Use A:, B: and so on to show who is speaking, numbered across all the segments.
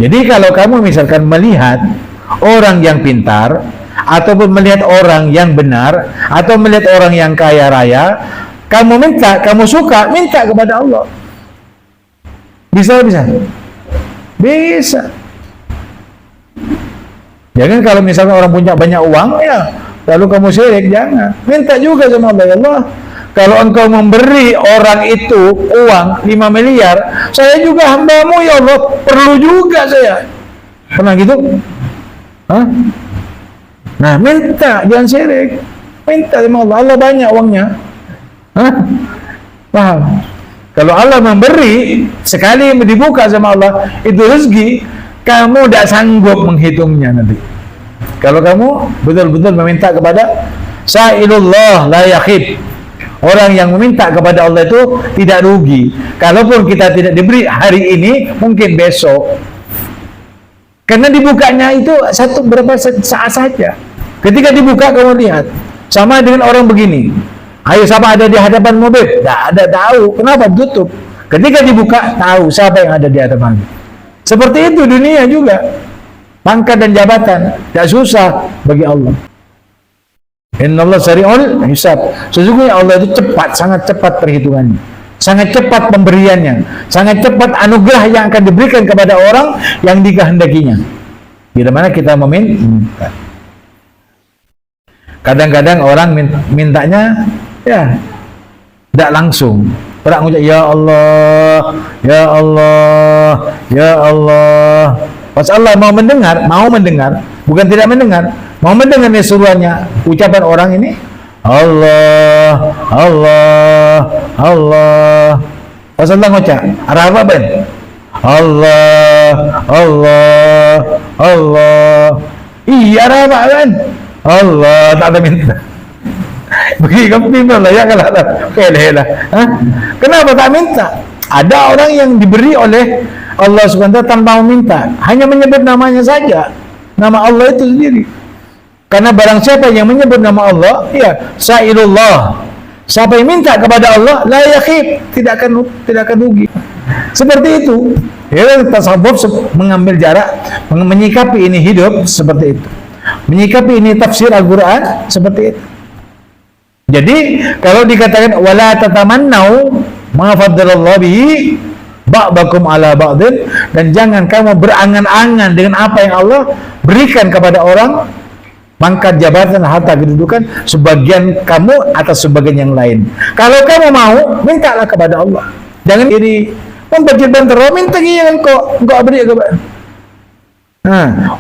A: Jadi kalau kamu misalkan melihat orang yang pintar, ataupun melihat orang yang benar, atau melihat orang yang kaya raya, kamu minta, kamu suka, minta kepada Allah. Bisa? Bisa. Jangan kalau misalnya orang punya banyak uang, ya lalu kamu syirik, jangan. Minta juga sama Allah, ya Allah, kalau engkau memberi orang itu uang 5 miliar, saya juga hambamu ya Allah, perlu juga saya. Pernah gitu? Hah? Nah, minta, jangan syirik. Minta sama Allah, Allah banyak uangnya. Hah? Paham? Kalau Allah memberi, sekali dibuka sama Allah, itu rezeki, kamu tidak sanggup menghitungnya nanti. Kalau kamu betul-betul meminta kepada Sa'ilullah la yakhib. Orang yang meminta kepada Allah itu tidak rugi. Kalaupun kita tidak diberi hari ini, mungkin besok. Karena dibukanya itu berapa saat saja. Ketika dibuka, kamu lihat. Sama dengan orang begini. Ayo, siapa ada di hadapan mobil? Tidak ada, tahu. Kenapa? Tutup. Ketika dibuka, tahu siapa yang ada di hadapan. Seperti itu dunia juga. Pangkat dan jabatan tidak susah bagi Allah. Innallaha sari'ul hisab. Sesungguhnya Allah itu cepat, sangat cepat perhitungannya, sangat cepat pemberiannya, sangat cepat anugerah yang akan diberikan kepada orang yang dikehendakinya. Bila mana kita meminta. Kadang-kadang orang mintanya ya tidak langsung. Orang mengucap ya Allah, ya Allah, ya Allah. Pas Allah mau mendengar, bukan tidak mendengar, mau mendengar seruannya, ucapan orang ini, Allah, Allah, Allah. Pas Allah ngucap, arah apa Ben? Allah, Allah, Allah. Iya, arah apa Ben? Allah, tak ada minta. Bagi kamu pintar lah ya, kalau ada lah. Kenapa tak minta? Ada orang yang diberi oleh Allah SWT tanpa meminta, hanya menyebut namanya saja, nama Allah itu sendiri. Karena barang siapa yang menyebut nama Allah, ya Sa'ilullah, siapa yang minta kepada Allah, la yakhib, tidak akan rugi. Seperti itu. Ya, tasawuf mengambil jarak, menyikapi ini hidup seperti itu, menyikapi ini tafsir Al-Quran seperti itu. Jadi kalau dikatakan wala tatamannau ma faddalallahu bihi ba'dakum ala ba'din, dan jangan kamu berangan-angan dengan apa yang Allah berikan kepada orang, pangkat, jabatan, harta, kedudukan, sebagian kamu atas sebagian yang lain. Kalau kamu mau, mintalah kepada Allah. Jangan iri, memperjuangkan terus, minta yang engkau beri kepada.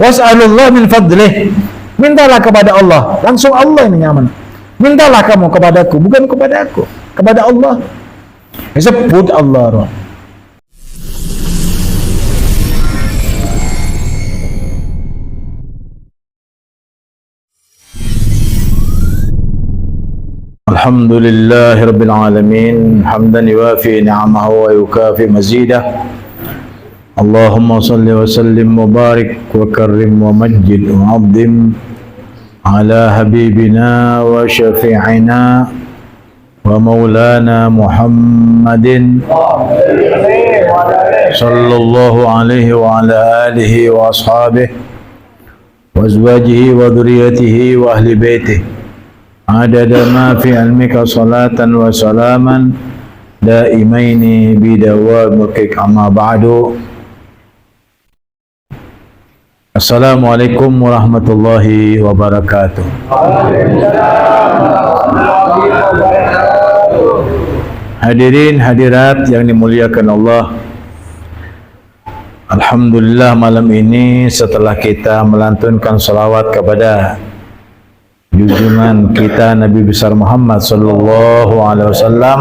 A: Was'alullah min fadlih, mintalah kepada Allah, langsung Allah yang nyaman. Mintalah kamu kepadaku, bukan kepada aku, kepada Allah. Sebut Allah. Alhamdulillahi Rabbil Alamin, hamdan yuwafi ni'amahu wa yukafi mazidah. Allahumma salli wa sallim wa barik wa karrim wa majid wa abdim ala habibina wa syafi'ina wa maulana Muhammadin sallallahu alaihi wa ala alihi wa ashabihi wa azwajihi wa dhurriyyatihi wa ahli baitihi adada ma fi ilmika salatan wa salaman daimaini bidawam mulkik, amma ba'du. Assalamualaikum warahmatullahi wabarakatuh. Hadirin hadirat yang dimuliakan Allah, alhamdulillah malam ini setelah kita melantunkan salawat kepada junjungan kita Nabi besar Muhammad sallallahu alaihi wasallam,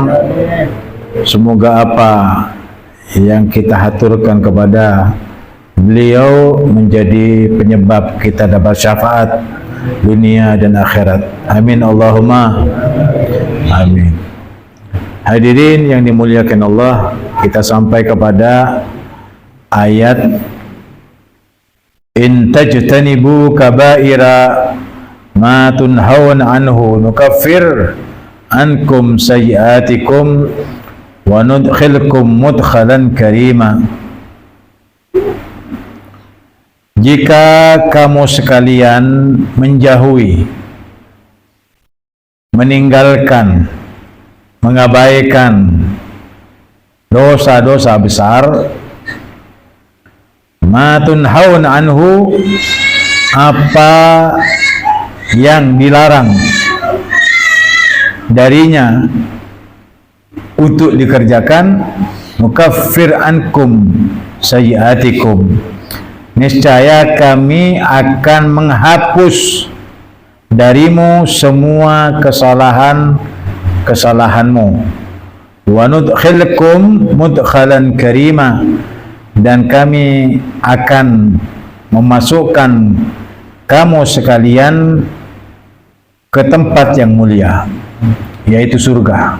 A: semoga apa yang kita haturkan kepada beliau menjadi penyebab kita dapat syafaat dunia dan akhirat. Amin Allahumma amin. Hadirin yang dimuliakan Allah, kita sampai kepada ayat in tajtanibu kaba'ira ma tunhaun anhu nukaffir ankum sayyiatikum wa nudkhilkum mudkhalan karima. jika kamu sekalian menjauhi, meninggalkan, mengabaikan dosa-dosa besar, ma tunhaun anhu, apa yang dilarang darinya untuk dikerjakan, nukaffir ankum sayyiatikum, niscaya kami akan menghapus darimu semua kesalahanmu, wa nudkhilkum mudkhalan karima, dan kami akan memasukkan kamu sekalian ke tempat yang mulia, yaitu surga.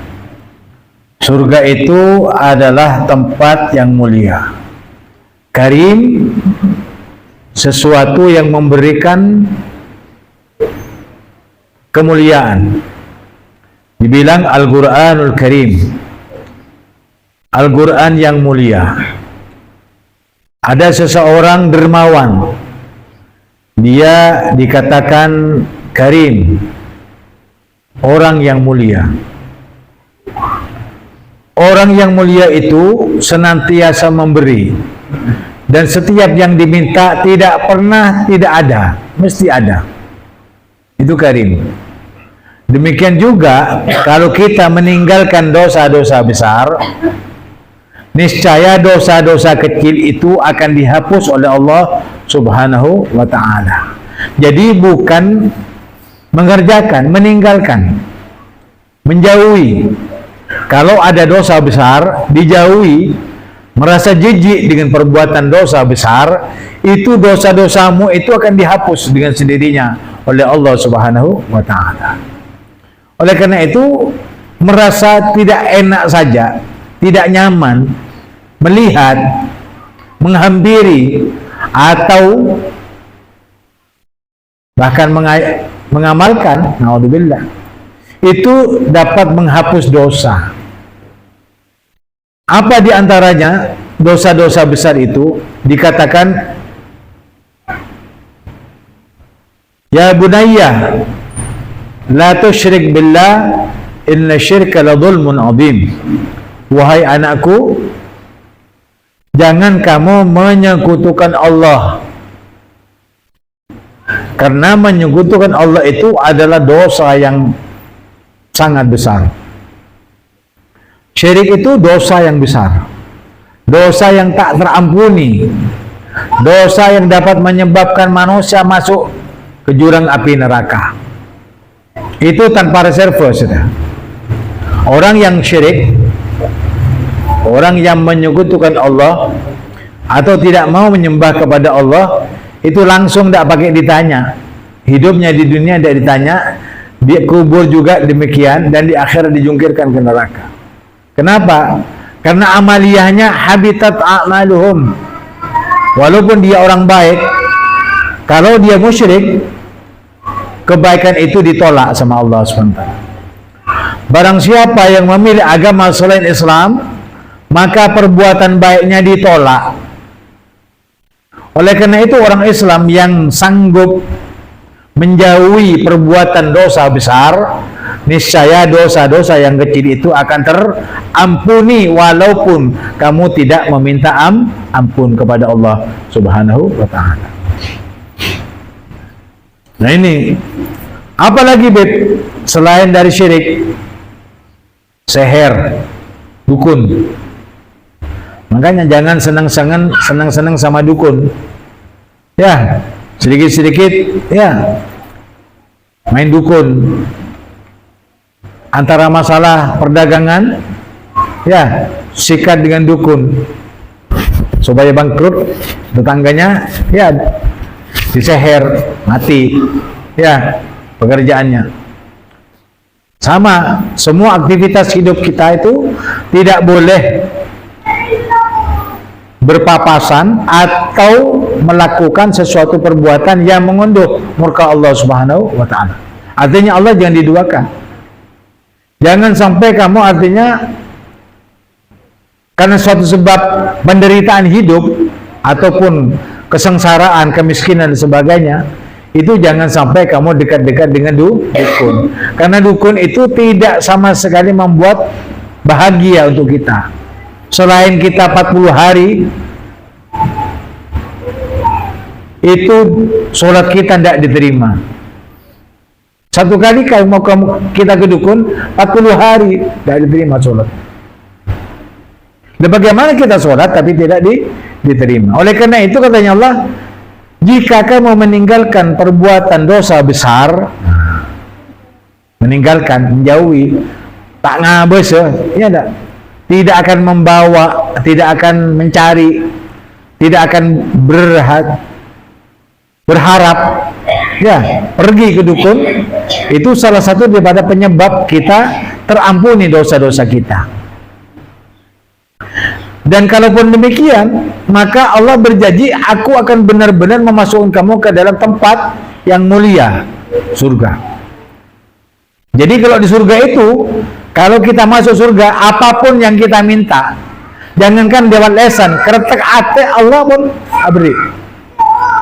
A: Surga itu adalah tempat yang mulia. Karim, sesuatu yang memberikan kemuliaan. Dibilang Al-Quranul Karim, Al-Quran yang mulia. Ada seseorang dermawan, dia dikatakan Karim, orang yang mulia. Orang yang mulia itu senantiasa memberi, dan setiap yang diminta tidak pernah tidak ada, mesti ada. Itu Karim. Demikian juga kalau kita meninggalkan dosa-dosa besar, niscaya dosa-dosa kecil itu akan dihapus oleh Allah Subhanahu wa ta'ala. Jadi bukan mengerjakan, meninggalkan, menjauhi. Kalau ada dosa besar, dijauhi, merasa jijik dengan perbuatan dosa besar, itu dosa-dosamu itu akan dihapus dengan sendirinya oleh Allah Subhanahu wa ta'ala. Oleh karena itu, merasa tidak enak saja, tidak nyaman melihat, menghampiri, atau bahkan mengamalkan, naudzubillah, itu dapat menghapus dosa. Apa di antaranya dosa-dosa besar itu? Dikatakan, ya bunayya la tusyrik billah inna syirka la dhulmun azim. Wahai anakku, jangan kamu menyekutukan Allah, karena menyekutukan Allah itu adalah dosa yang sangat besar. Syirik itu dosa yang besar, dosa yang tak terampuni, dosa yang dapat menyebabkan manusia masuk ke jurang api neraka. Itu tanpa reserve, sudah. Orang yang syirik, orang yang menyekutukan Allah atau tidak mau menyembah kepada Allah, itu langsung tidak pakai ditanya. Hidupnya di dunia tidak ditanya, di kubur juga demikian, dan di akhirat dijungkirkan ke neraka. Kenapa? Karena amaliyahnya habitat a'maluhum. Walaupun dia orang baik, kalau dia musyrik, kebaikan itu ditolak sama Allah SWT. Barang siapa yang memilih agama selain Islam, maka perbuatan baiknya ditolak. Oleh karena itu, orang Islam yang sanggup menjauhi perbuatan dosa besar, niscaya dosa-dosa yang kecil itu akan terampuni walaupun kamu tidak meminta ampun kepada Allah Subhanahu wa ta'ala. Nah ini, apalagi Beb, selain dari syirik, seher, dukun. Makanya jangan senang-senang sama dukun. Ya, sedikit-sedikit ya main dukun. Antara masalah perdagangan, ya sikat dengan dukun supaya bangkrut tetangganya, ya diseher, mati, ya pekerjaannya. Sama, semua aktivitas hidup kita itu tidak boleh berpapasan atau melakukan sesuatu perbuatan yang mengunduh murka Allah Subhanahu wa ta'ala. Artinya Allah jangan diduakan. Jangan sampai kamu artinya karena suatu sebab penderitaan hidup ataupun kesengsaraan, kemiskinan dan sebagainya, itu jangan sampai kamu dekat-dekat dengan dukun. Karena dukun itu tidak sama sekali membuat bahagia untuk kita. Selain kita 40 hari itu sholat kita tidak diterima. Satu kali kalau mau kita ke dukun 40 hari tidak diterima sholat. Dan bagaimana kita sholat tapi tidak diterima? Oleh karena itu katanya Allah, jika kamu meninggalkan perbuatan dosa besar, meninggalkan, menjauhi, tak ngabes ya tidak akan membawa, tidak akan mencari, tidak akan berharap, ya pergi ke dukun, itu salah satu daripada penyebab kita terampuni dosa-dosa kita. Dan kalaupun demikian, maka Allah berjanji, aku akan benar-benar memasukkan kamu ke dalam tempat yang mulia, surga. Jadi kalau di surga itu, kalau kita masuk surga, apapun yang kita minta, jangankan lewat lesan, kretek ate Allah pun beri.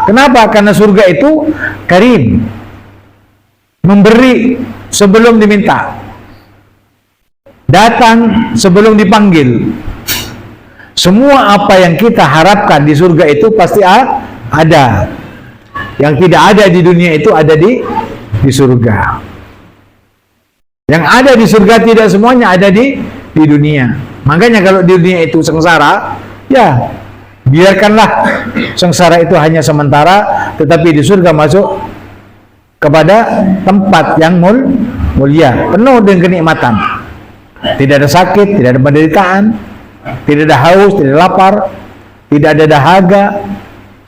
A: Kenapa? Karena surga itu karim, memberi sebelum diminta, datang sebelum dipanggil. Semua apa yang kita harapkan di surga itu pasti ada. Yang tidak ada di dunia itu ada di surga. Yang ada di surga tidak semuanya ada di dunia. Makanya kalau di dunia itu sengsara, ya biarkanlah sengsara itu hanya sementara, tetapi di surga masuk kepada tempat yang mulia, penuh dengan kenikmatan. Tidak ada sakit, tidak ada penderitaan, tidak ada haus, tidak ada lapar, tidak ada dahaga.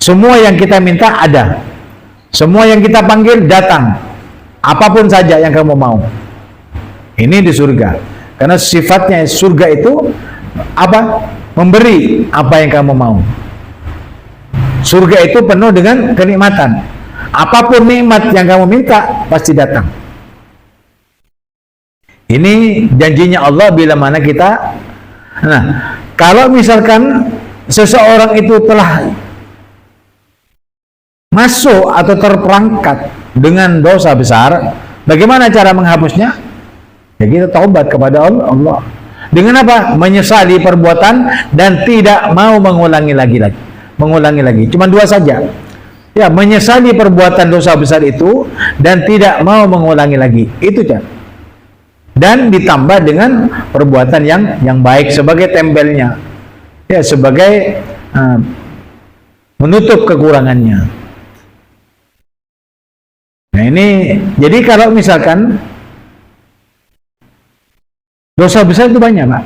A: Semua yang kita minta ada. Semua yang kita panggil datang. Apapun saja yang kamu mau. Ini di surga. Karena sifatnya surga itu apa? Memberi apa yang kamu mau. Surga itu penuh dengan kenikmatan. Apapun nikmat yang kamu minta pasti datang. Ini janjinya Allah bila mana kita. Nah, kalau misalkan seseorang itu telah masuk atau terperangkap dengan dosa besar, bagaimana cara menghapusnya? Ya kita taubat kepada Allah. Dengan apa? Menyesali perbuatan dan tidak mau mengulangi lagi. Mengulangi lagi. Cuma dua saja. Ya, menyesali perbuatan dosa besar itu dan tidak mau mengulangi lagi. Itu saja. Dan ditambah dengan perbuatan yang baik sebagai tempelnya, ya sebagai menutup kekurangannya. Nah ini, jadi kalau misalkan dosa besar itu banyak Pak.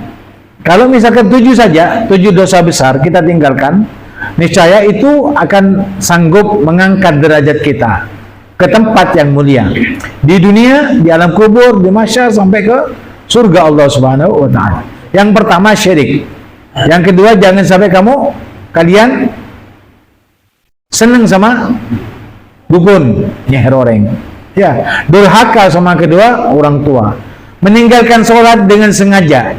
A: Kalau misalkan 7 saja, 7 dosa besar kita tinggalkan, niscaya itu akan sanggup mengangkat derajat kita ke tempat yang mulia di dunia, di alam kubur, di mahsyar sampai ke surga Allah Subhanahu wa taala. Yang pertama syirik. Yang kedua jangan sampai kalian senang sama dukun, nyeroreng. Ya, durhaka sama kedua orang tua. Meninggalkan sholat dengan sengaja.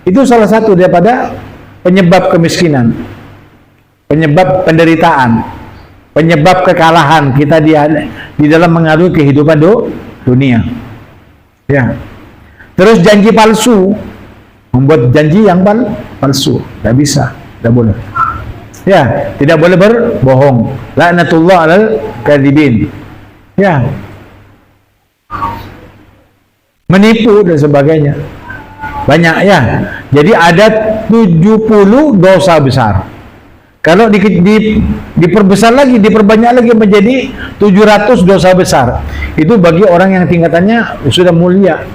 A: Itu salah satu daripada penyebab kemiskinan. Penyebab penderitaan. Penyebab kekalahan kita di dalam mengalami kehidupan dunia. Ya. Terus janji palsu, membuat janji yang palsu, tidak bisa, tidak boleh. Ya, tidak boleh berbohong. Laknatullah alal kadzibin. Ya. Menipu dan sebagainya. Banyak ya. Jadi ada 70 dosa besar. Kalau diperbesar lagi, diperbanyak lagi menjadi 700 dosa besar. Itu bagi orang yang tingkatannya sudah mulia.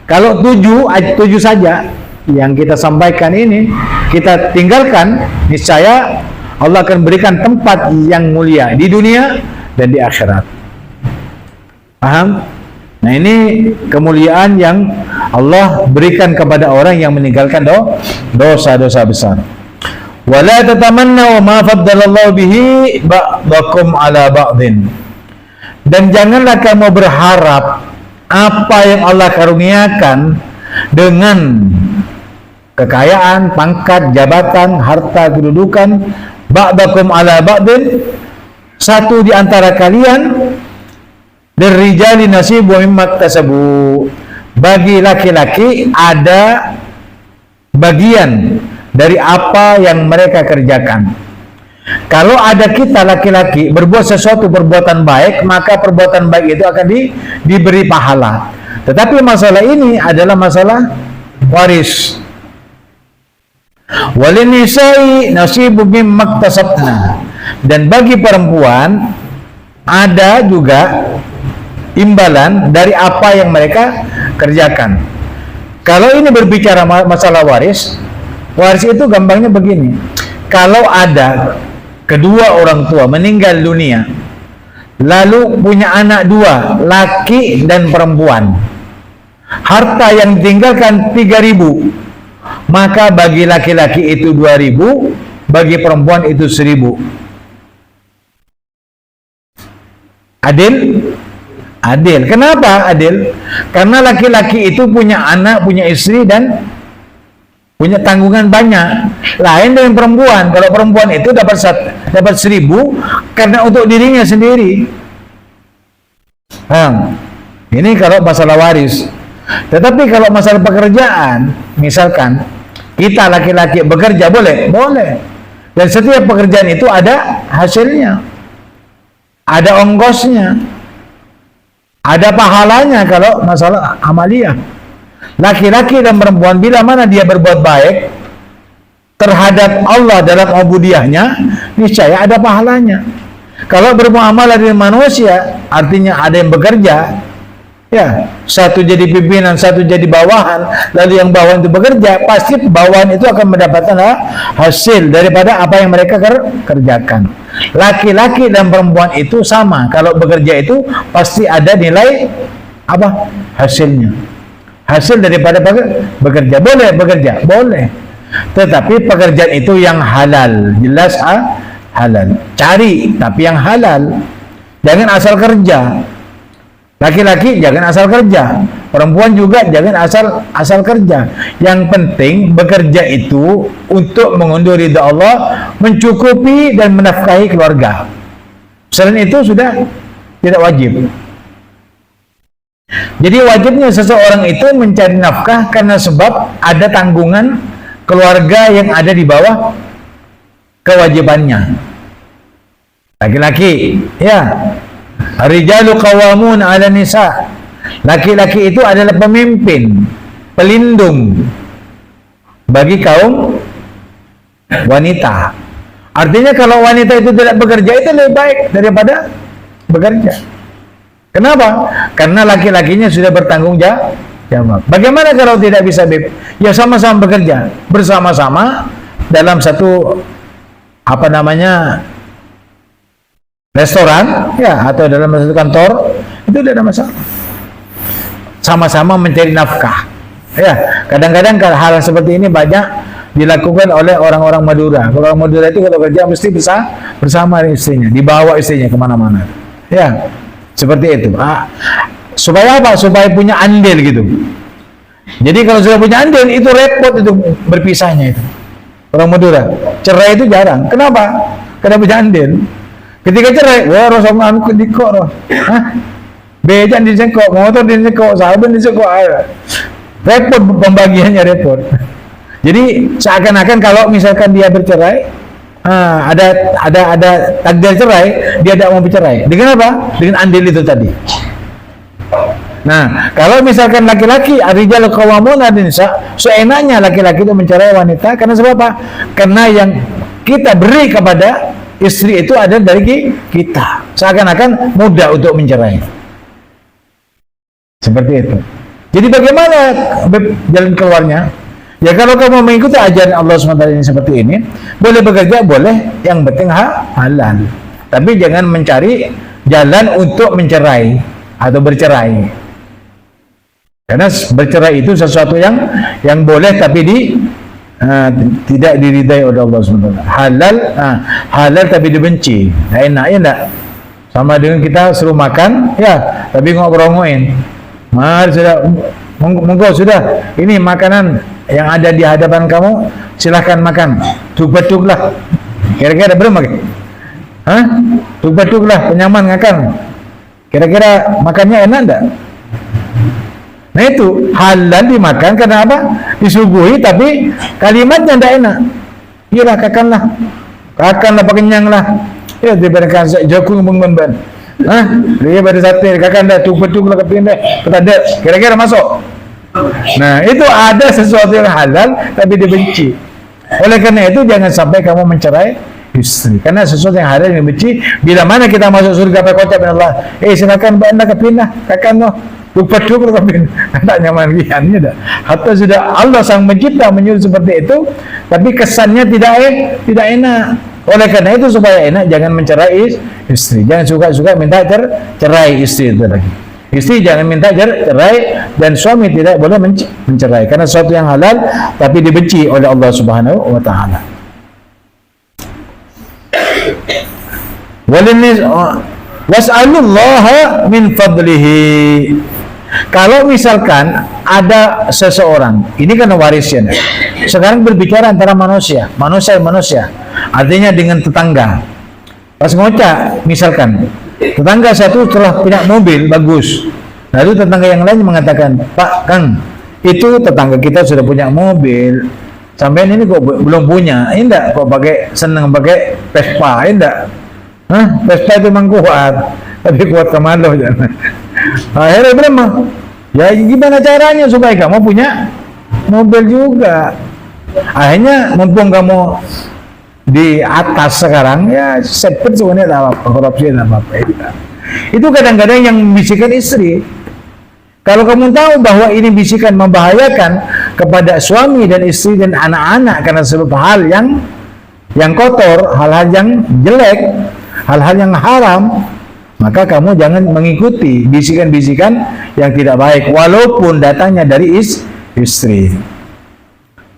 A: Kalau 7 saja yang kita sampaikan ini, kita tinggalkan, niscaya Allah akan berikan tempat yang mulia di dunia dan di akhirat. Paham? Nah ini kemuliaan yang Allah berikan kepada orang yang meninggalkan dosa-dosa besar. Wala tatamannaw ma faddalallahu bihi ba'dakum ala ba'din. Dan janganlah kamu berharap apa yang Allah karuniakan dengan kekayaan, pangkat, jabatan, harta, kedudukan ba'dakum ala ba'din, satu di antara kalian, lirijali nasibu mimma iktasabu, bagi laki-laki ada bagian dari apa yang mereka kerjakan. Kalau ada kita laki-laki berbuat sesuatu perbuatan baik, maka perbuatan baik itu akan diberi pahala. Tetapi masalah ini adalah masalah waris. Walin nisa'i nasibu mimma iktasabna, dan bagi perempuan ada juga imbalan dari apa yang mereka kerjakan. Kalau ini berbicara masalah waris, waris itu gampangnya begini. Kalau ada kedua orang tua meninggal dunia, lalu punya anak dua, laki dan perempuan, harta yang ditinggalkan 3.000, maka bagi laki-laki itu 2.000, bagi perempuan itu 1.000. Adil? Adil. Kenapa adil? Karena laki-laki itu punya anak, punya istri, dan punya tanggungan banyak. Lain dengan perempuan. Kalau perempuan itu dapat 1.000 karena untuk dirinya sendiri. Ini kalau masalah waris. Tetapi kalau masalah pekerjaan, misalkan kita laki-laki bekerja, boleh? Boleh. Dan setiap pekerjaan itu ada hasilnya, ada ongkosnya, ada pahalanya kalau masalah amaliyah. Laki-laki dan perempuan bila mana dia berbuat baik terhadap Allah dalam ubudiyahnya, niscaya ada pahalanya. Kalau bermuamalah dengan manusia, artinya ada yang bekerja, ya, satu jadi pimpinan, satu jadi bawahan, lalu yang bawahan itu bekerja, pasti bawahan itu akan mendapatkan hasil daripada apa yang mereka kerjakan. Laki-laki dan perempuan itu sama, kalau bekerja itu pasti ada nilai apa? Hasilnya. Hasil daripada bekerja. Boleh bekerja? Boleh. Tetapi pekerjaan itu yang halal, jelas halal. Cari, tapi yang halal. Jangan asal kerja. Laki-laki jangan asal kerja, perempuan juga jangan asal kerja. Yang penting bekerja itu untuk mengunduh ridha Allah, mencukupi dan menafkahi keluarga. Selain itu sudah tidak wajib. Jadi wajibnya seseorang itu mencari nafkah karena sebab ada tanggungan keluarga yang ada di bawah kewajibannya. Laki-laki, ya, rijalu qawamun 'ala nisa. Laki-laki itu adalah pemimpin, pelindung bagi kaum wanita. Artinya kalau wanita itu tidak bekerja, itu lebih baik daripada bekerja. Kenapa? Karena laki-lakinya sudah bertanggung jawab. Bagaimana kalau tidak bisa, Beb? Ya sama-sama bekerja, bersama-sama dalam satu restoran, ya, atau dalam satu kantor, itu tidak ada masalah. Sama-sama mencari nafkah. Ya, kadang-kadang hal seperti ini banyak dilakukan oleh orang-orang Madura. Kalau orang Madura itu kalau kerja mesti bersama istrinya, dibawa istrinya kemana-mana. Ya, seperti itu. Supaya apa? Supaya punya andil gitu. Jadi kalau sudah punya andil, itu repot itu berpisahnya itu. Orang Madura cerai itu jarang. Kenapa? Karena punya andil. Ketika cerai, wah rosoman ku dikok roh. Bejan dicekok, motor dicekok, sahabat dicekok. Repot pembagiannya, repot. Jadi seakan-akan kalau misalkan dia bercerai, ada takdir cerai, dia tidak mau bercerai. Dengan apa? Dengan andil itu tadi. Nah, kalau misalkan laki-laki, ar-rijalu qawwamuna 'alan nisa, seenaknya laki-laki itu mencerai wanita karena sebab apa? Karena yang kita beri kepada istri itu ada dari kita. Seakan-akan mudah untuk mencerai. Seperti itu. Jadi bagaimana jalan keluarnya? Ya kalau kamu mengikuti ajaran Allah SWT ini seperti ini, boleh bekerja, boleh, yang penting halal. Tapi jangan mencari jalan untuk mencerai atau bercerai. Karena bercerai itu sesuatu yang boleh tapi tidak diridai oleh Allah SWT. Halal tapi dibenci. Nah, enak ya enggak? Sama dengan kita suruh makan, ya, tapi ngobrol-ngobrolin. Mari sudah, monggo sudah. Ini makanan yang ada di hadapan kamu, silahkan makan. Cuk-cuk lah. Kira-kira belum lagi? Hah? Tuk-tuk lah, penyaman ngakan. Kira-kira makannya enak enggak? Nah itu halal dimakan karena apa? Disuguhi tapi kalimatnya enggak enak. Iyalah kakanlah pakai kenyang lah. Ya daripada kasih jagung mengumban. Hah? Daripada sate kakan dah tuk-tuk lah kepindah. Ketada. Kira-kira masuk. Nah itu ada sesuatu yang halal tapi dibenci. Oleh karena itu jangan sampai kamu mencerai istri. Karena sesuatu yang halal yang dibenci. Bila mana kita masuk surga pakai kocap Allah. Silakan anda kepindah kakan noh. Tuk-tuk lah kepindah. Tak nyaman giannya dah. Hatta sudah Allah sang mencipta menyuruh seperti itu. Tapi kesannya tidak enak. Oleh karena itu supaya enak jangan mencerai istri. Jangan suka-suka minta cerai istri itu lagi. Istri jangan minta cerai dan suami tidak boleh mencerai karena sesuatu yang halal tapi dibenci oleh Allah Subhanahu wa taala. Was'alullaha min fadlihi. Kalau misalkan ada seseorang, ini kan warisnya. Sekarang berbicara antara manusia, artinya dengan tetangga. Pas ngocak, misalkan tetangga satu telah punya mobil bagus, lalu tetangga yang lain mengatakan, Pak Kang, itu tetangga kita sudah punya mobil, sampean ini kok belum punya? Enggak, kok senang pakai Vespa? Enggak. Hah? Vespa itu memang kuat, tapi kuat kemana? Akhirnya berapa? Ya gimana caranya supaya kamu punya mobil juga? Akhirnya mumpung kamu di atas sekarang, ya sepet semuanya tak apa-apa, korupsi tak apa-apa. Itu kadang-kadang yang bisikan istri. Kalau kamu tahu bahwa ini bisikan membahayakan kepada suami dan istri dan anak-anak karena seluruh hal yang kotor, hal-hal yang jelek, hal-hal yang haram, maka kamu jangan mengikuti bisikan-bisikan yang tidak baik walaupun datangnya dari istri.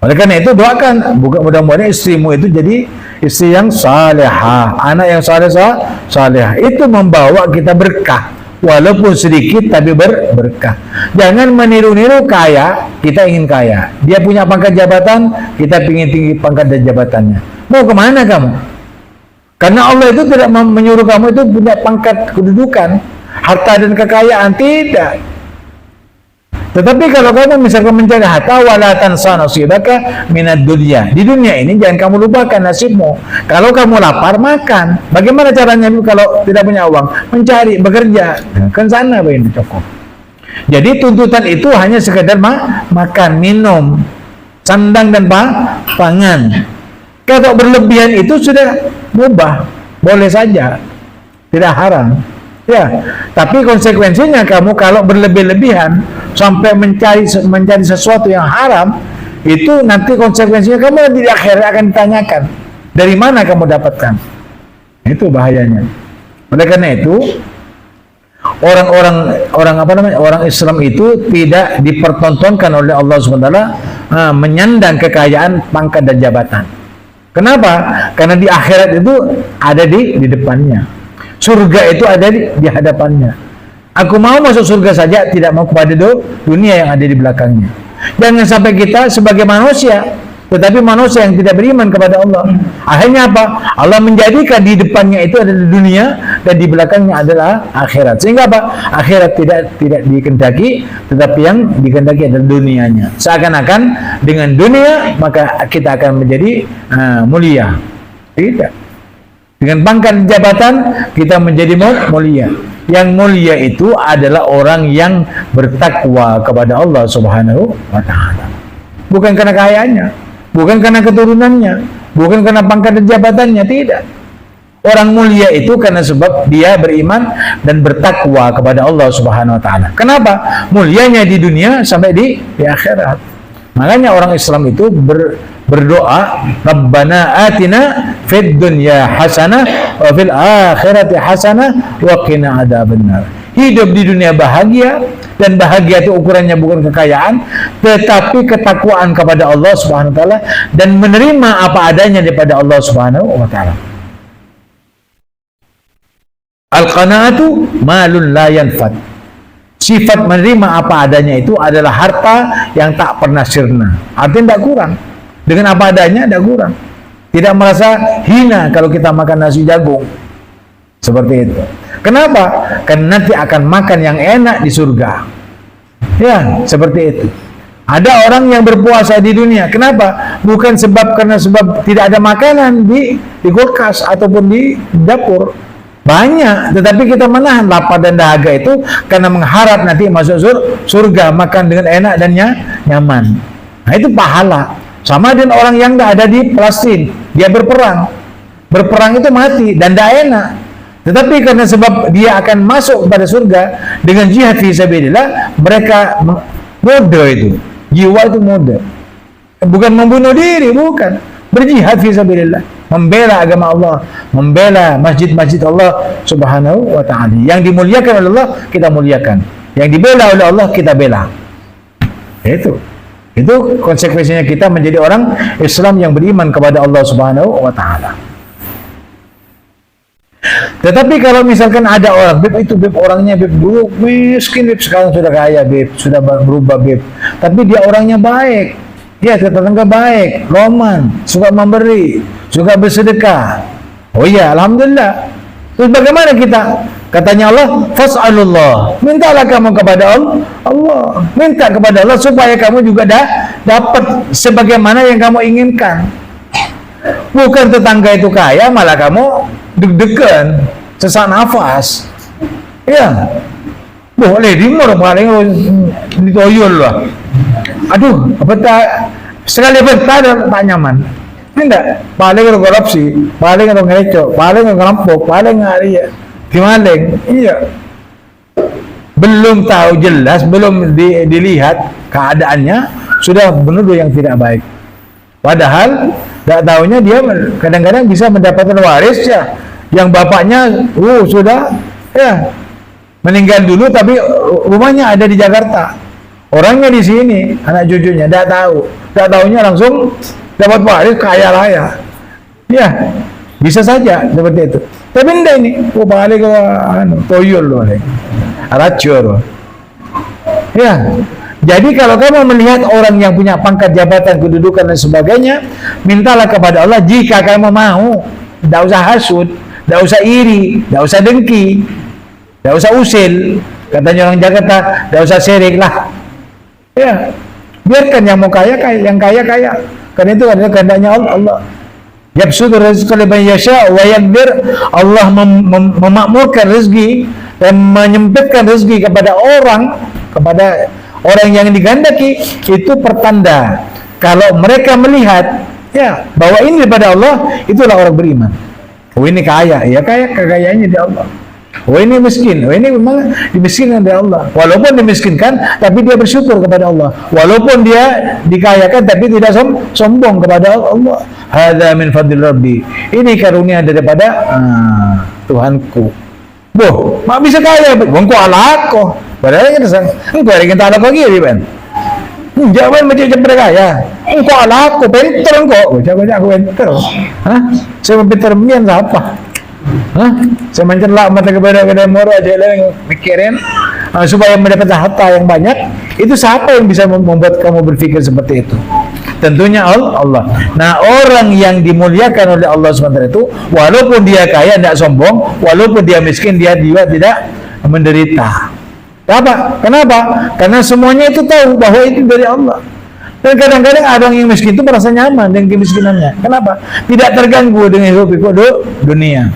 A: Oleh karena itu doakan, mudah-mudahan istrimu itu jadi istri yang salehah, anak yang salehah. Itu membawa kita berkah, walaupun sedikit tapi berkah. Jangan meniru-niru kaya, kita ingin kaya. Dia punya pangkat jabatan, kita ingin tinggi pangkat dan jabatannya. Mau kemana kamu? Karena Allah itu tidak menyuruh kamu itu punya pangkat kedudukan, harta dan kekayaan, tidak. Tetapi kalau kamu misalkan mencari harta, wala tansa nasibaka minad dunya. Di dunia ini jangan kamu lupakan nasibmu. Kalau kamu lapar, makan. Bagaimana caranya kalau tidak punya uang? Mencari, bekerja. Kan sana begini cukup. Jadi tuntutan itu hanya sekedar makan, minum, sandang dan pangan. Kalau berlebihan itu sudah mubah, boleh saja, tidak haram. Ya, tapi konsekuensinya kamu kalau berlebih-lebihan sampai mencari sesuatu yang haram, itu nanti konsekuensinya kamu di akhirat akan ditanyakan dari mana kamu dapatkan. Itu bahayanya. Oleh karena itu orang Islam itu tidak dipertontonkan oleh Allah SWT menyandang kekayaan, pangkat dan jabatan. Kenapa? Karena di akhirat itu ada di depannya. Surga itu ada di hadapannya. Aku mau masuk surga saja, tidak mau kepada dunia yang ada di belakangnya. Jangan sampai kita sebagai manusia, tetapi manusia yang tidak beriman kepada Allah. Akhirnya apa? Allah menjadikan di depannya itu adalah dunia dan di belakangnya adalah akhirat. Sehingga apa? Akhirat tidak dikehendaki, tetapi yang dikehendaki adalah dunianya. Seakan-akan dengan dunia maka kita akan menjadi mulia. Tidak. Dengan pangkat jabatan kita menjadi mulia. Yang mulia itu adalah orang yang bertakwa kepada Allah Subhanahu wa taala. Bukan karena kayanya, bukan karena keturunannya, bukan karena pangkat dan jabatannya, tidak. Orang mulia itu karena sebab dia beriman dan bertakwa kepada Allah Subhanahu wa taala. Kenapa? Mulianya di dunia sampai di akhirat. Makanya orang Islam itu berdoa, Rabbana atina fid dunya hasanah wa fil akhirati hasanah wa qina adzabannar. Hidup di dunia bahagia, dan bahagia itu ukurannya bukan kekayaan, tetapi ketakwaan kepada Allah Subhanahu wa taala dan menerima apa adanya daripada Allah Subhanahu wa taala. Al-qanaatu malun la yanfad. Sifat menerima apa adanya itu adalah harta yang tak pernah sirna. Artinya tidak kurang. Dengan apa adanya tidak kurang. tidak merasa hina kalau kita makan nasi jagung. Seperti itu. Kenapa? Karena nanti akan makan yang enak di surga. Ya, seperti itu. Ada orang yang berpuasa di dunia. Kenapa? Bukan karena tidak ada makanan di kulkas ataupun di dapur. Banyak, tetapi kita menahan lapar dan dahaga itu karena mengharap nanti masuk surga, makan dengan enak dan nyaman. Nah, itu pahala. Sama dengan orang yang tidak ada di Palestina, dia berperang. Berperang itu mati dan tidak enak. Tetapi karena sebab dia akan masuk kepada surga dengan jihad fi sabilillah, mereka mode itu. Jiwa itu mode. Bukan membunuh diri, bukan. Berjihad fi sabilillah, membela agama Allah, membela masjid-masjid Allah Subhanahu wa taala. Yang dimuliakan oleh Allah, kita muliakan. Yang dibela oleh Allah, kita bela. Itu konsekuensinya kita menjadi orang Islam yang beriman kepada Allah Subhanahu wa taala. Tetapi kalau misalkan ada orang, orangnya dulu miskin, sekarang sudah kaya, sudah berubah, tapi dia orangnya baik, dia tetangga baik, roman, suka memberi, suka bersedekah. Oh iya, alhamdulillah. Terus bagaimana kita? Katanya Allah, fas'alullah. Mintalah kamu kepada Allah. Minta kepada Allah supaya kamu juga dapat sebagaimana yang kamu inginkan. Bukan tetangga itu kaya, malah kamu deg-degan, sesak nafas. Ya, boleh dimur paling ditoyol lah. Aduh, apa tak sekali bentar tak nyaman. Tidak, paling korupsi, paling ngelecok, paling ngerampok, paling ngariya, dimaling. Iya. Belum tahu jelas, belum dilihat keadaannya, sudah menuduh yang tidak baik. Padahal tidak tahunya dia kadang-kadang bisa mendapatkan waris ya, yang bapaknya sudah ya meninggal dulu, tapi rumahnya ada di Jakarta, orangnya di sini, anak cucunya tidak tahunya langsung dapat waris kaya raya. Ya, bisa saja seperti itu. Tapi tidak ini, balik ke toyol loh, racur. Ya. Jadi kalau kamu melihat orang yang punya pangkat jabatan, kedudukan dan sebagainya, mintalah kepada Allah jika kamu mau. Tidak usah hasud, tidak usah iri, tidak usah dengki, tidak usah usil. Katanya orang Jakarta, tidak usah serik lah. Ya, biarkan yang mau kaya, yang kaya. Karena itu adalah kehendaknya Allah. Yabsutur rizqa liman yasha wa yaqdir. Allah memakmurkan rezeki dan menyempitkan rezeki kepada orang yang digandaki. Itu pertanda kalau mereka melihat ya bahwa ini daripada Allah, itulah orang beriman. Oh ini kaya, ya kekayaannya di Allah. Oh ini miskin, oh ini memang dimiskinkan dari Allah. Walaupun dimiskinkan, tapi dia bersyukur kepada Allah. Walaupun dia dikayakan, tapi tidak sombong kepada Allah. Hadza min fadli Rabbi. Ini karunia daripada Tuhanku. Boh, mak bisa kaya, bangku alako. Padahal kita alako gini kan. Jangan macam berkaya. Engkau alako, pinter engkau. Jangan aku pinter. Hah? Saya pinter mian siapa? Hah? Saya mencerlah mata kepada moro aja yang mikirin supaya mendapat harta yang banyak. Itu siapa yang bisa membuat kamu berpikir seperti itu? Tentunya Allah. Nah, orang yang dimuliakan oleh Allah SWT itu, walaupun dia kaya tidak sombong, walaupun dia miskin, dia juga tidak menderita. Kenapa? Karena semuanya itu tahu bahwa itu dari Allah. Dan kadang-kadang ada orang yang miskin itu merasa nyaman dengan kemiskinannya. Kenapa? Tidak terganggu dengan hidup dunia.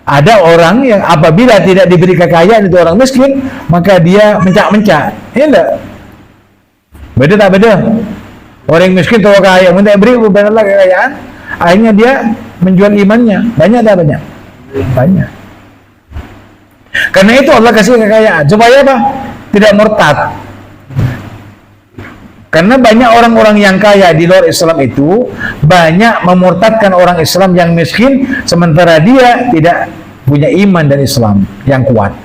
A: Ada orang yang apabila tidak diberi kekayaan, itu orang miskin, maka dia mencak-mencak. Ya enggak? Beda tak beda? Orang yang miskin tahu kaya, minta beri benar kekayaan, akhirnya dia menjual imannya. Banyak tak banyak? Banyak. Karena itu Allah kasih kekayaan supaya apa? Tidak murtad. Karena banyak orang-orang yang kaya di luar Islam itu banyak memurtadkan orang Islam yang miskin, sementara dia tidak punya iman dan Islam yang kuat.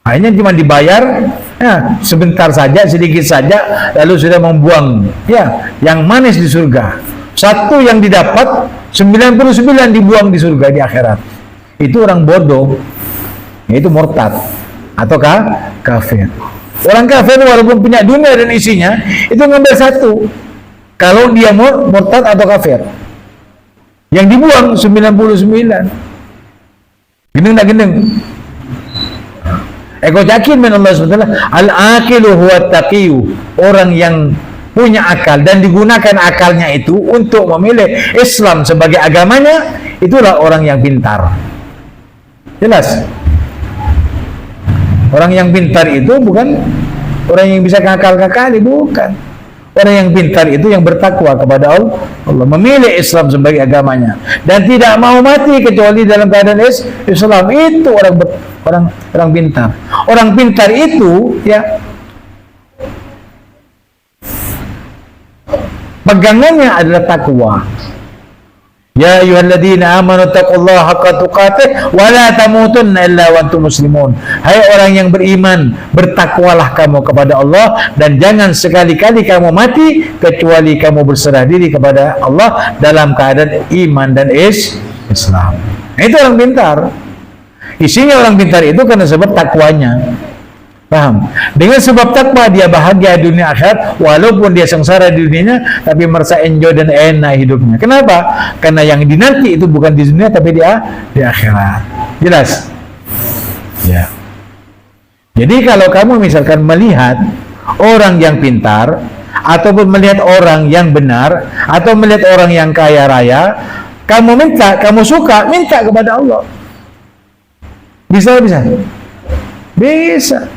A: Akhirnya cuma dibayar ya, sebentar saja, sedikit saja, lalu sudah membuang ya yang manis di surga. Satu yang didapat, 99 dibuang di surga di akhirat. Itu orang bodoh, yaitu murtad ataukah kafir. Orang kafir walaupun punya dunia dan isinya, itu ngambil satu. Kalau dia murtad atau kafir. Yang dibuang 99. Gendeng tak gendeng? Kau yakin men Allah SWT? Al-aqilu huwa taqiyu. Orang yang punya akal dan digunakan akalnya itu untuk memilih Islam sebagai agamanya, itulah orang yang pintar. Jelas? Orang yang pintar itu bukan orang yang bisa ngakal-ngakali, bukan. Orang yang pintar itu yang bertakwa kepada Allah, memilih Islam sebagai agamanya dan tidak mau mati kecuali dalam keadaan Islam. Itu orang pintar. Orang pintar itu ya pegangannya adalah takwa. Ya ayyuhalladzina amanu taqullaha haqqa tuqatih wa la tamutunna illa wa antum muslimun. Hai orang yang beriman, bertakwalah kamu kepada Allah dan jangan sekali-kali kamu mati kecuali kamu berserah diri kepada Allah dalam keadaan iman dan Islam. Itu orang pintar. Isinya orang pintar itu karena sebab takwanya. Paham? Dengan sebab takwa dia bahagia dunia akhirat, walaupun dia sengsara di dunianya, tapi merasa enjoy dan enak hidupnya. Kenapa? Karena yang dinanti itu bukan di dunia, tapi dia di akhirat. Jelas? Ya. Jadi kalau kamu misalkan melihat orang yang pintar, ataupun melihat orang yang benar, atau melihat orang yang kaya raya, kamu minta, kamu suka, minta kepada Allah. Bisa? Bisa.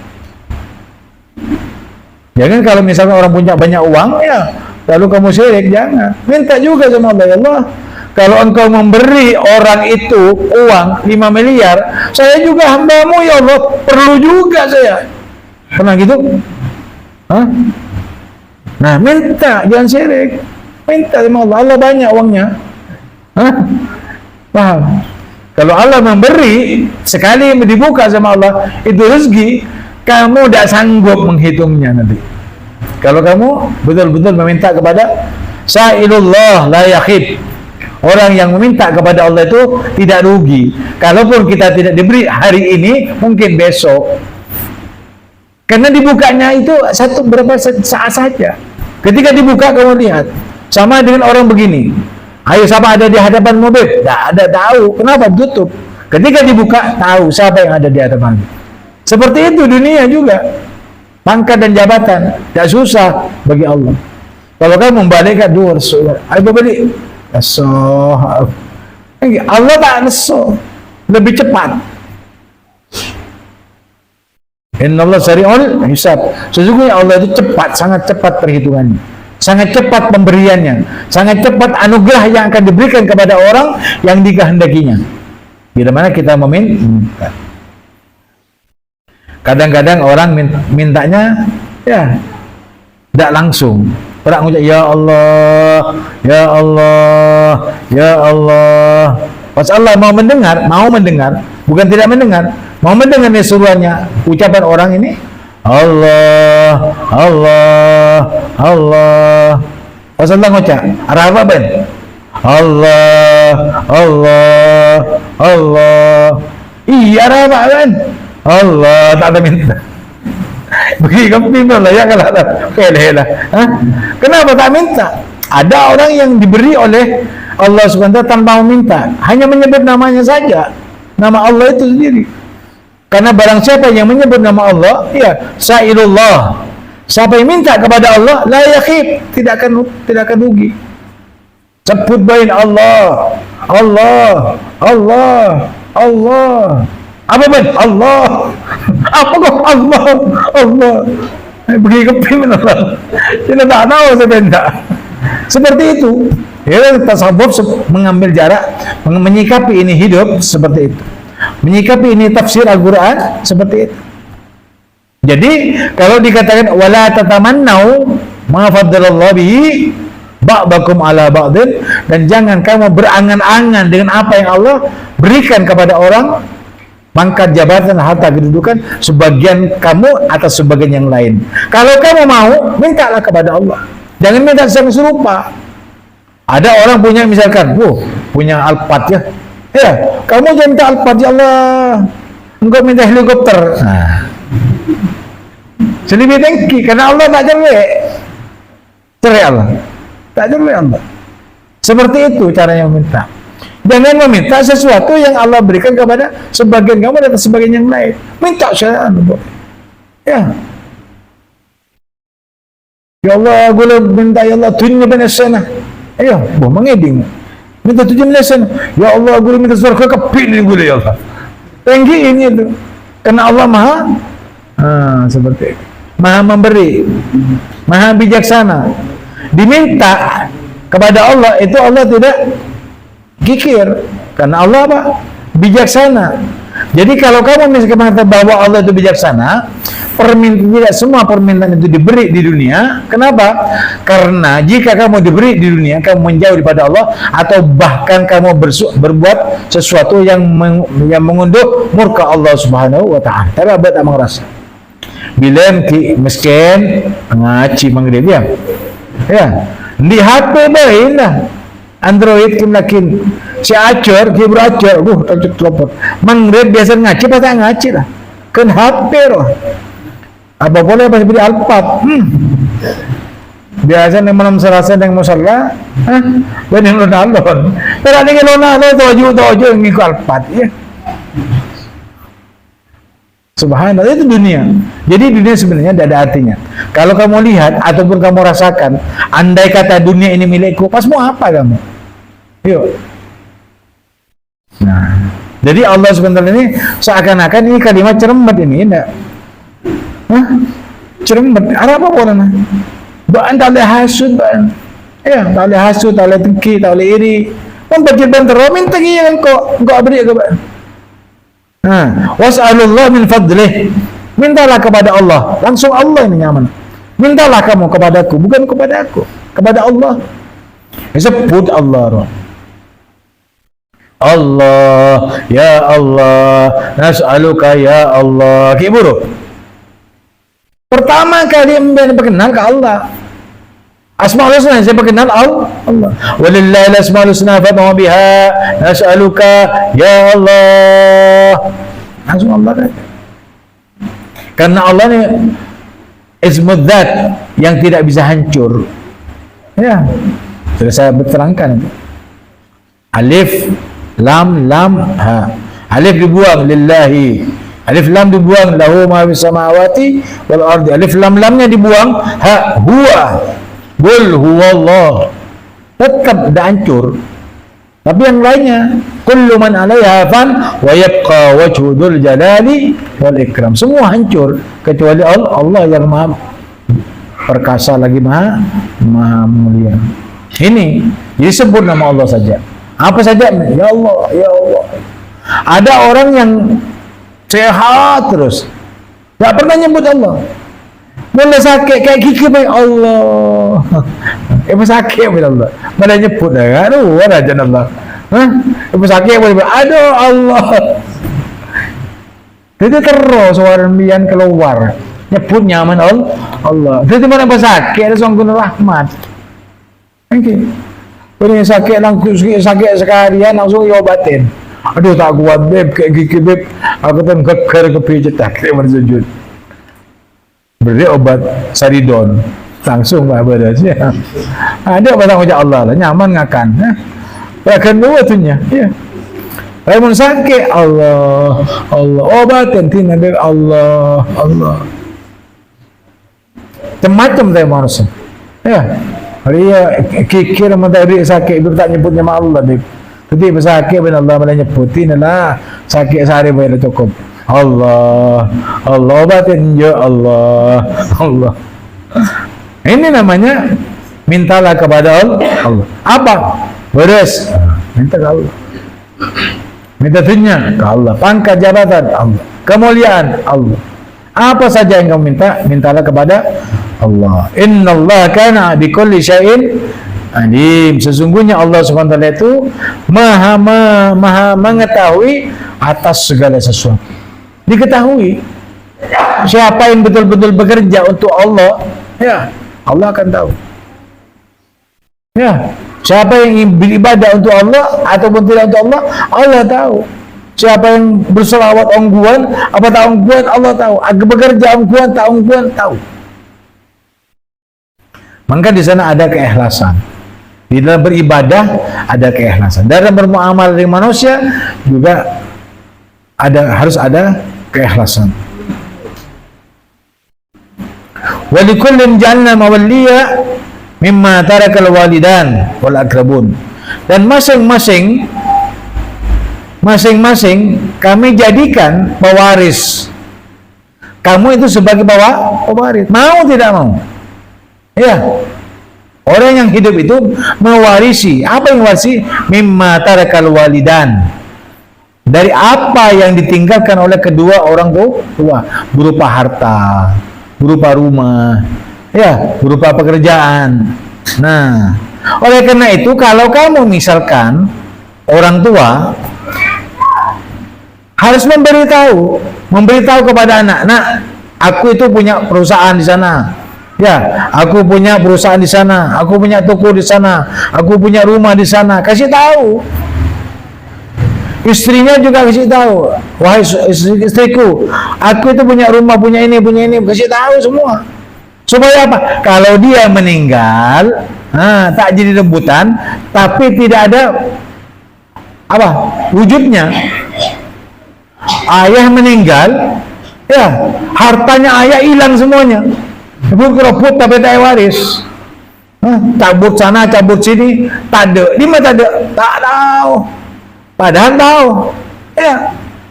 A: Jangan kalau misalnya orang punya banyak uang ya, lalu kamu syirik, jangan. Minta juga sama Allah, ya Allah, kalau engkau memberi orang itu uang 5 miliar, saya juga hambamu ya Allah, perlu juga saya. Pernah gitu? Hah? Nah, minta, jangan syirik. Minta sama Allah, Allah banyak uangnya. Hah? Paham? Kalau Allah memberi, sekali dibuka sama Allah, itu rezeki, kamu tidak sanggup menghitungnya nanti. Kalau kamu betul-betul meminta kepada Sa'ilullah la yakhib. Orang yang meminta kepada Allah itu tidak rugi. Kalaupun kita tidak diberi hari ini, mungkin besok. Karena dibukanya itu berapa saat saja. Ketika dibuka kamu lihat, sama dengan orang begini. Ayo, siapa ada di hadapan mobil? Tidak ada, tahu. Kenapa? Tutup. Ketika dibuka, tahu siapa yang ada di hadapan. Seperti itu dunia juga. Pangkat dan jabatan tidak susah bagi Allah. Kalau kamu membalikkan 200, ayo balik. Allah tak neso, lebih cepat. Innallaha sari'ul hisab. Sesungguhnya Allah itu cepat, sangat cepat perhitungannya, sangat cepat pemberiannya, sangat cepat anugerah yang akan diberikan kepada orang yang dikehendakinya. Bila mana kita meminta. Kadang-kadang orang mintanya ya tidak langsung. Orang mengucap ya Allah, ya Allah, ya Allah. Pas Allah mau mendengar, bukan tidak mendengar, mau mendengar seruannya, ucapan orang ini Allah, Allah, Allah. Pas Allah ngucap, arah apa Ben? Allah, Allah, Allah. Iya, arah apa Ben? Allah, tak ada minta. Bagi kamu minta lah ya, kalau ada lah. Kenapa tak minta? Ada orang yang diberi oleh Allah SWT tanpa meminta, hanya menyebut namanya saja, nama Allah itu sendiri. Karena barang siapa yang menyebut nama Allah, ya Sa'ilullah, siapa yang minta kepada Allah, la yakhib, tidak akan rugi. Sebut bain Allah, Allah, Allah, Allah. Apa Ben? Allah. Apa kok Allah? Allah. Pergi ke pimpin Allah. Kita tak tahu sebentar. Seperti itu. Ya, tasawuf mengambil jarak, menyikapi ini hidup seperti itu. Menyikapi ini tafsir Al-Quran seperti itu. Jadi kalau dikatakan wala tatamannau ma faddalallahu bihi ba'dakum ala ba'din, dan jangan kamu berangan-angan dengan apa yang Allah berikan kepada orang, pangkat, jabatan, harta, kedudukan, sebagian kamu atas sebagian yang lain. Kalau kamu mau, mintalah kepada Allah. Jangan minta serupa. Ada orang punya misalkan, punya Alphard ya. Ya, kamu jangan minta Alphard ya Allah. Engkau minta helikopter. Nah. Selebih tangki, karena Allah tak cerai. Cerai Allah. Tak ada oleh Allah. Seperti itu caranya meminta. Jangan meminta sesuatu yang Allah berikan kepada sebagian kamu dan sebagian yang lain. Minta saya ya. Ya Allah, gue minta ya Allah tunjuk benar sana. Ayo, gue mengeding. Minta tunjuk benar sana. Ya Allah, gue minta surga kepilih gue ya Allah. Tinggi ini itu. Karena Allah maha seperti itu. Maha memberi, maha bijaksana. Diminta kepada Allah itu Allah tidak kikir, karena Allah apa? Bijaksana. Jadi kalau kamu misalkan mengatakan bahwa Allah itu bijaksana, tidak semua permintaan itu diberi di dunia. Kenapa? Karena jika kamu diberi di dunia, kamu menjauh daripada Allah, atau bahkan kamu berbuat sesuatu yang mengunduh murka Allah Subhanahu wa Ta'ala. Tapi abad tak merasa. Bila miskin ngaji mengrib ya. Ya, di HP baik lah. Android kimlakin si acor, ki beracor, telepon. Mengrib biasa ngaji pasti ngaji lah. Kan HP roh. Apa boleh pas beli Alphard? Biasa nih malam Selasa yang musalla, dan yang lonalon. Pero ada yang lonalon tojo ngikut Alphard ya. Subhanallah, itu dunia. Jadi dunia sebenarnya tidak ada artinya. Kalau kamu lihat ataupun kamu rasakan, andai kata dunia ini milikku, pas mau apa kamu? Yuk. Nah, jadi Allah sebenarnya ini seakan-akan ini kalimat cermat ini, enggak? Cermat. Ada apa boleh? Baan tak boleh hasud, baan. Ya, tak boleh hasud, tak boleh tengki, tak boleh iri. Membaca banter, minta yang kau beri ke baan. Was'alullah min fadlih. Mintalah kepada Allah. Langsung Allah ini nyaman. Mintalah kamu kepadaku, bukan kepada aku, kepada Allah. Sebut Allah. Allah, ya Allah, nas'aluka ya Allah. Kiburu. Pertama kali berkenal ke Allah. Asmaul Husna saya berkenal Allah. Walillahi al-asmaul husna fad'u biha nas'aluka ya Allah. Langsung Allah kan. Karena Allah ini ismul dzat yang tidak bisa hancur. Ya. Sudah saya terangkan. Alif, lam, ha. Alif dibuang lillahi. Alif lam dibuang lahu ma fis samawati wal ardi. Alif lamnya dibuang, ha huwa. Qul huwallah. Tetap tidak hancur. Tapi yang lainnya, kullu man 'alaiha fan wa yabqa wajhu dzul jalali wal ikram. Semua hancur kecuali Allah yang Maha perkasa lagi Maha mulia. Ini disebut nama Allah saja. Apa saja? Ya Allah, ya Allah. Ada orang yang sehat terus, tak pernah nyebut Allah. Mulai sakit kayak gigi baik Allah. Ibu sakit baik Allah. Malah nyebut dah. Aduh, ada aja Allah. Ibu sakit baik aduh Allah. Jadi terus suara mian keluar. Nyebut nyaman Allah. Jadi mana ibu sakit ada sanggun rahmat. Oke. Ini sakit sekalian langsung diobatin. Aduh tak kuat beb kayak gigi beb. Aku kan keker kepijet tak kira bersujud. Beri obat saridon langsung lah berasnya. Ada batang ucap Allah lah nyaman ngakan. Bahkan dua tuhnya. Ya. Raymond sakit Allah obatin tina beb Allah. Macam-macam saya manusia. Ya. Dia kikir mentari sakit itu tak nyebut nama Allah beb. Tapi sakit ben Allah malah nyebutin lah sakit sehari bayar cukup. Allah obatin ya Allah. Ini namanya mintalah kepada Allah. Apa? Beres. Minta ke Allah. Minta dunia ke Allah. Pangkat jabatan Allah. Kemuliaan Allah. Apa saja yang kamu minta, mintalah kepada Allah. Innallaha kana bikulli syai'in alim. Sesungguhnya Allah SWT itu maha mengetahui atas segala sesuatu. Diketahui siapa yang betul-betul bekerja untuk Allah, ya Allah akan tahu. Ya, siapa yang beribadah untuk Allah ataupun tidak untuk Allah, Allah tahu. Siapa yang berselawat ongguan, apa tak ongguan, Allah tahu. Agar bekerja ongguan, tak ongguan, tahu. Maka di sana ada keikhlasan. Di dalam beribadah ada keikhlasan. Dalam bermuamalah dengan manusia juga harus ada keikhlasan. Wa likullin ja'alna mawalliya mimma tarakal walidan wal aqrabun. Dan masing-masing kami jadikan pewaris. Kamu itu sebagai pewaris. Mau tidak mau? Ya. Orang yang hidup itu mewarisi. Apa yang warisi? Mimma tarakal walidan. Dari apa yang ditinggalkan oleh kedua orang tua, berupa harta, berupa rumah, ya, berupa pekerjaan. Nah, oleh karena itu kalau kamu misalkan orang tua harus memberitahu kepada anak, "Nak, aku itu punya perusahaan di sana. Ya, aku punya perusahaan di sana, aku punya toko di sana, aku punya rumah di sana." Kasih tahu. Istrinya juga kasih tahu, "Wahai istriku, aku itu punya rumah, punya ini, kasih tahu semua." Supaya apa? Kalau dia meninggal, tak jadi rebutan, tapi tidak ada wujudnya. Ayah meninggal, ya, hartanya ayah hilang semuanya. Rebut tapi tak waris. Cabut sana, cabut sini, tak ada. Di mana tak ada? Tak tahu. Padahal tahu. Ya,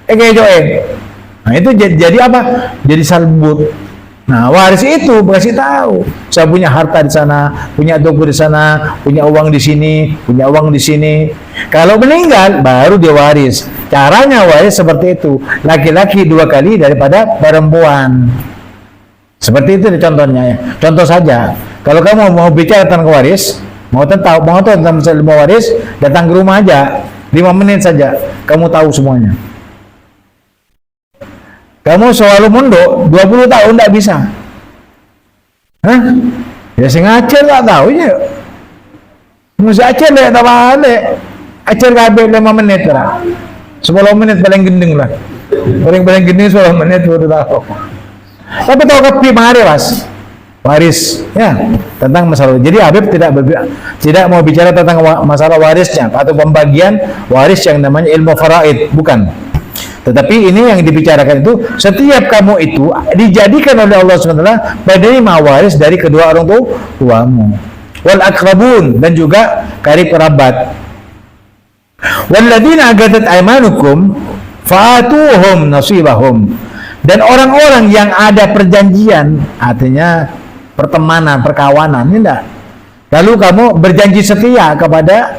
A: Nah, itu jadi apa? Jadi salbut. Nah, waris itu kasih tahu. Saya punya harta di sana, punya toko di sana, punya uang di sini, punya uang di sini. Kalau meninggal, baru dia waris. Caranya waris seperti itu. Laki-laki 2 kali daripada perempuan. Seperti itu contohnya ya. Contoh saja. Kalau kamu mau bicara tentang waris, mau tahu tentang waris, datang ke rumah aja. 5 menit saja, kamu tahu semuanya. Kamu selalu mondok 20 tahun tidak bisa. Ya sengaja tak tahu ya. Mesti acer tak balik. Acer kabeh 5 menit lah. 10 menit paling gendeng lah. Paling gendeng 10 menit baru tahu. Tapi tahu kepi mari Mas. Waris ya, tentang masalah. Jadi Habib tidak mau bicara tentang masalah warisnya atau pembagian waris yang namanya ilmu faraid, bukan. Tetapi ini yang dibicarakan itu setiap kamu itu dijadikan oleh Allah SWT penerima waris dari kedua orang tuamu. Wal aqrabun, dan juga karib kerabat. Walladzina agadat aymanukum fa'atuhum nasibahum. Dan orang-orang yang ada perjanjian, artinya pertemanan, perkawanan, tidak. Lalu kamu berjanji setia kepada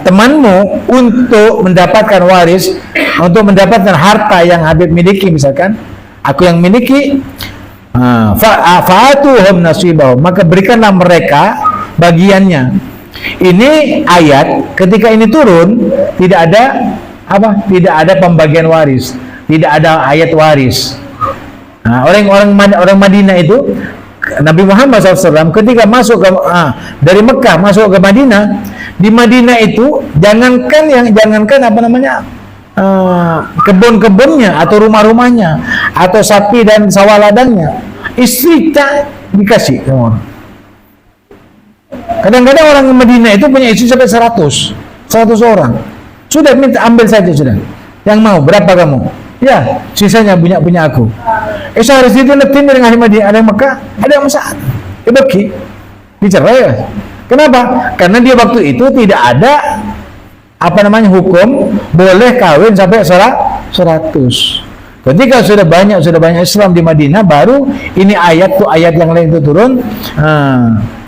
A: temanmu untuk mendapatkan waris, untuk mendapatkan harta yang Habib miliki, misalkan aku yang miliki, fa'atuhum nasibahum, maka berikanlah mereka bagiannya. Ini ayat ketika ini turun tidak ada pembagian waris. Tidak ada ayat waris. Nah, orang Madinah itu, Nabi Muhammad SAW ketika masuk dari Mekah masuk ke Madinah, di Madinah itu jangankan kebun-kebunnya atau rumah-rumahnya atau sapi dan sawah-ladangnya, istri tak dikasih sama orang. Kadang-kadang orang Madinah itu punya istri sampai 100 orang. Sudah minta ambil saja sudah. Yang mau berapa kamu? Ya, sisanya punya aku. Seharus itu netin dari Madinah, ada yang Mekah, ada yang Mesir. Bagi dicerai ya. Kenapa? Karena dia waktu itu tidak ada hukum boleh kawin sampai 100. Ketika sudah banyak Islam di Madinah, baru ini ayat yang lain itu turun.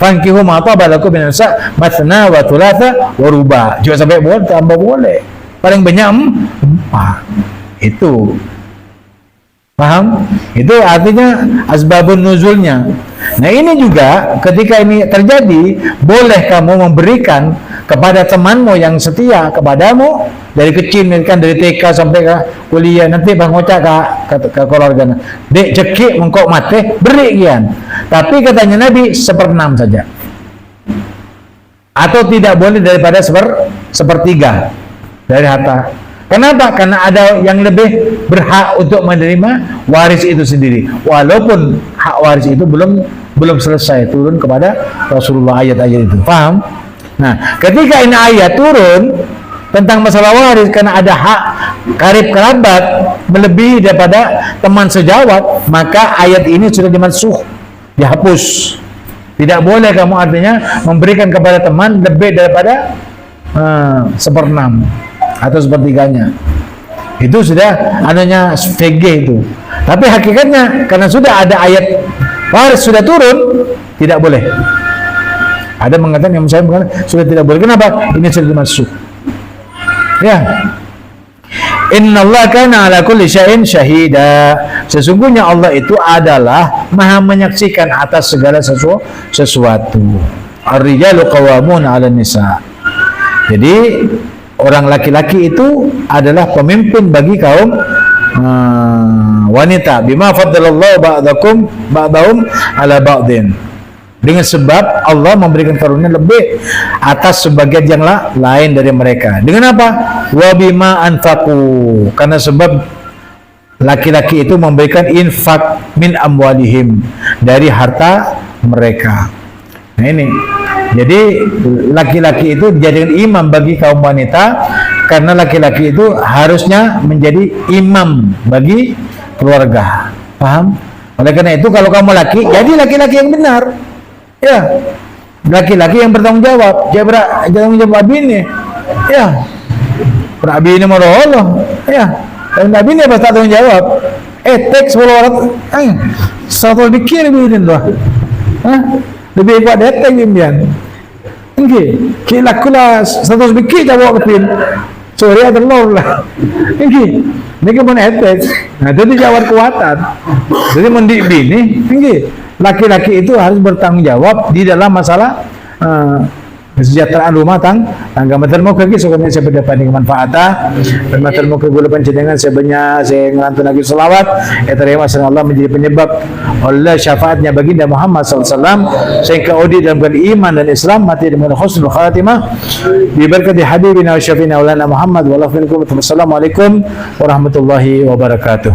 A: Fankihu ma taba lakum min nisa matsna wa thulatha wa ruba. Juga sampai tambah boleh. Paling banyak 4. Itu paham? Itu artinya asbabun nuzulnya. Nah, ini juga ketika ini terjadi, boleh kamu memberikan kepada temanmu yang setia kepadamu dari kecil, kan dari TK sampai ke kuliah, nanti bang ngocak ke keluarga, dek cekik mengkok mate beri kian. Tapi katanya Nabi 1/6 saja, atau tidak boleh daripada 1/3 dari harta. Kenapa? Karena ada yang lebih berhak untuk menerima waris itu sendiri, walaupun hak waris itu belum belum selesai turun kepada Rasulullah ayat-ayat itu. Paham? Nah, ketika ini ayat turun tentang masalah waris karena ada hak karib kerabat melebihi daripada teman sejawat, maka ayat ini sudah dimansuh, dihapus. Tidak boleh kamu artinya memberikan kepada teman lebih daripada seperenam atau sepertiganya. Itu sudah adanya VG itu. Tapi hakikatnya karena sudah ada ayat waris sudah turun, tidak boleh. Ada mengatakan, yang saya mengatakan sudah tidak boleh. Kenapa? Ini sudah dimasuk. Ya. Innallaha kana ala kulli syai'in syahida. Sesungguhnya Allah itu adalah Maha menyaksikan atas segala sesuatu. Ar-rijalu qawwamuna 'alan nisa. Jadi orang laki-laki itu adalah pemimpin bagi kaum wanita. Bima faddalallahu ba'dahum ala ba'din. Dengan sebab Allah memberikan karunia lebih atas sebagian yang lain dari mereka. Dengan apa? Wa bima anfaqu. Karena sebab laki-laki itu memberikan infak min amwalihim, dari harta mereka. Nah ini. Jadi laki-laki itu dijadikan imam bagi kaum wanita karena laki-laki itu harusnya menjadi imam bagi keluarga. Paham? Oleh karena itu kalau kamu laki, jadi laki-laki yang benar. Ya, laki-laki yang bertanggung jawab. Dia bertanggung jawab bini. Ya, bini Allah. Ya, dan bini apa tanggung jawab? Teks follower. Satu pikir bini tu. Lebih kuat detek bimbian. Okey, kita kula satu pikir jawab kepin. Sorry ada lor lah. Okey, mereka pun detek. Nah, itu jawab kuatan. Jadi mendik bini, okey. Laki-laki itu harus bertanggung jawab di dalam masalah kesejahteraan rumah tangga. Matur muga ki sukanya saya dapat manfaatah dan matur muga kula panjenengan sebenarnya saya ngantun lagi selawat terima kasih Allah menjadi penyebab oleh syafaatnya baginda Muhammad SAW sehingga udi dalam iman dan Islam mati dengan husnul khatimah bi barakati habibina wa syafiina ulana Muhammad wa Assalamualaikum warahmatullahi wabarakatuh.